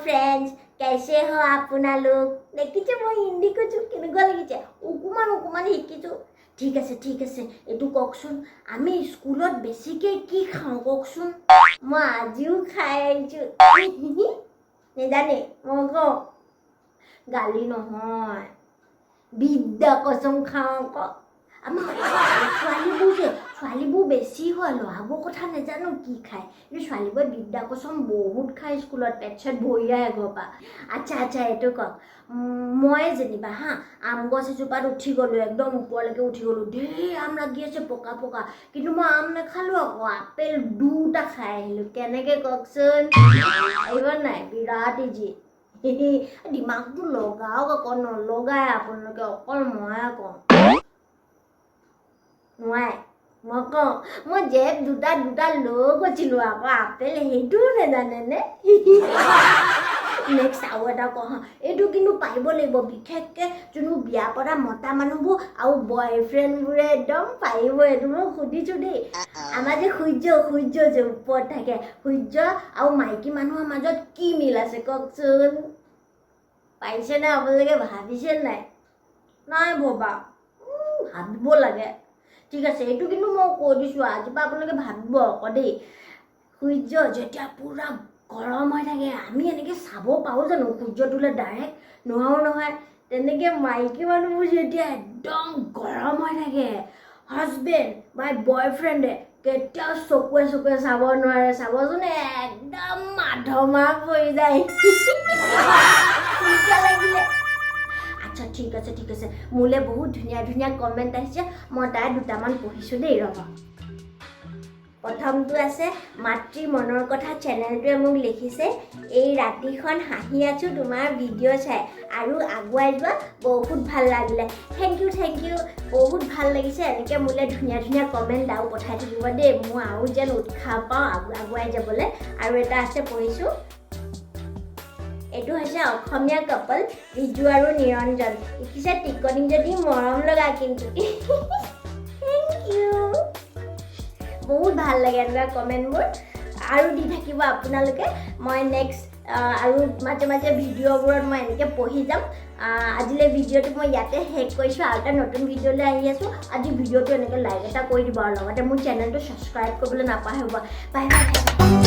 Friends, कैसे हो आपना लोग? देखिছে মই হিন্দি কৈছো কেনেকুৱা লাগিছে অকমান শিকিছো। ঠিক আছে এইটো কওকচোন আমি স্কুলত বেছিকে কি খাওঁ কওকচোন? মই আজিও খাই আহিছো। নেজানে মই কওঁ গালি নহয় বিদ্যা কচম খাওঁ আকৌ। আমাৰ ছোৱালীবোৰ বেছি হয় ল'ৰাবোৰ কথা নাজানো কি খায় কিন্তু ছোৱালীবোৰ বিদ্যা কচম বহুত খায় স্কুলত পেট চেট ভৰি যায় ঘৰৰ পৰা। আচ্ছা এইটো কওক মই যেনিবা হা আম গছ এজোপাত উঠি গ'লোঁ একদম ওপৰলৈকে উঠি গ'লোঁ ঢেৰ আম লাগি আছে পকা কিন্তু মই আম নাখালোঁ আকৌ আপেল দুটা খাই আহিলোঁ। কেনেকৈ কওকচোন? আহিব নাই? বিৰাট ইজি। দিমাগটো লগাওক আকৌ নলগাই আপোনালোকে অকল ময়ে কওঁ নোৱাৰে। মই কওঁ মই জেপ দুটা লৈ গৈছিলোঁ আকৌ আপেল সেইটোও নাজানেনে? নেক্সট আৰু এটা কওঁ এইটো কিন্তু পাৰিব লাগিব বিশেষকৈ যোনবোৰ বিয়া পতা মতা মানুহবোৰ আৰু বয়ফ্ৰেণ্ডবোৰে একদম পাৰিব। এইটো মই সুধিছোঁ দেই। আমাৰ যে সূৰ্য যে ওপৰত থাকে সূৰ্য আৰু মাইকী মানুহৰ মাজত কি মিল আছে কওকচোন? পাৰিছেনে আপোনালোকে? ভাবিছে নাই ভবা ভাবিব লাগে। ঠিক আছে এইটো কিন্তু মই কৈ দিছোঁ আজিৰ পৰা আপোনালোকে ভাবিব আকৌ দেই। সূৰ্য যেতিয়া পূৰা গৰম হৈ থাকে আমি এনেকৈ চাব পাৰোঁ জানো সূৰ্যটোলৈ ডাইৰেক্ট? নোৱাৰোঁ নহয়। তেনেকৈ মাইকী মানুহবোৰ যেতিয়া একদম গৰম হৈ থাকে হাজবেণ্ড বা বয়ফ্ৰেণ্ডে কেতিয়াও চকুৱে চাব নোৱাৰে। চাবচোন একদম মাধমা পৰি যায় লাগিলে। আচ্ছা ঠিক আছে মোলৈ বহুত ধুনীয়া কমেণ্ট আহিছে মই তাৰ দুটামান পঢ়িছোঁ দেই ৰ'ব। প্ৰথমটো আছে মাতৃ মনৰ কথা চেনেলটোৱে মোক লিখিছে এই ৰাতিখন হাঁহি আছোঁ তোমাৰ ভিডিঅ' চাই আৰু আগুৱাই যোৱা বহুত ভাল লাগিলে। থেংক ইউ বহুত ভাল লাগিছে। এনেকৈ মোলৈ ধুনীয়া কমেণ্ট আৰু পঠাই থাকিব দেই মোৰ আৰু যেন উৎসাহ পাওঁ আগুৱাই যাবলৈ। আৰু এটা আছে পঢ়িছোঁ এইটো হৈছে অসমীয়া কাপল ৰিজু আৰু নিৰঞ্জন লিখিছে টিকনি যদি মৰম লগা কিন্তু। থেংক ইউ বহুত ভাল লাগে এনেকুৱা কমেণ্টবোৰ আৰু দি থাকিব আপোনালোকে। মই নেক্সট আৰু মাজে ভিডিঅ'বোৰত মই এনেকৈ পঢ়ি যাম। আজিলৈ ভিডিঅ'টো মই ইয়াতে শেষ কৰিছোঁ আৰু এটা নতুন ভিডিঅ'লৈ আহি আছোঁ। আজি ভিডিঅ'টো এনেকৈ লাইক এটা কৰি দিব আৰু লগতে মোৰ চেনেলটো ছাবস্ক্ৰাইব কৰিবলৈ নাপাহৰিব। বাই।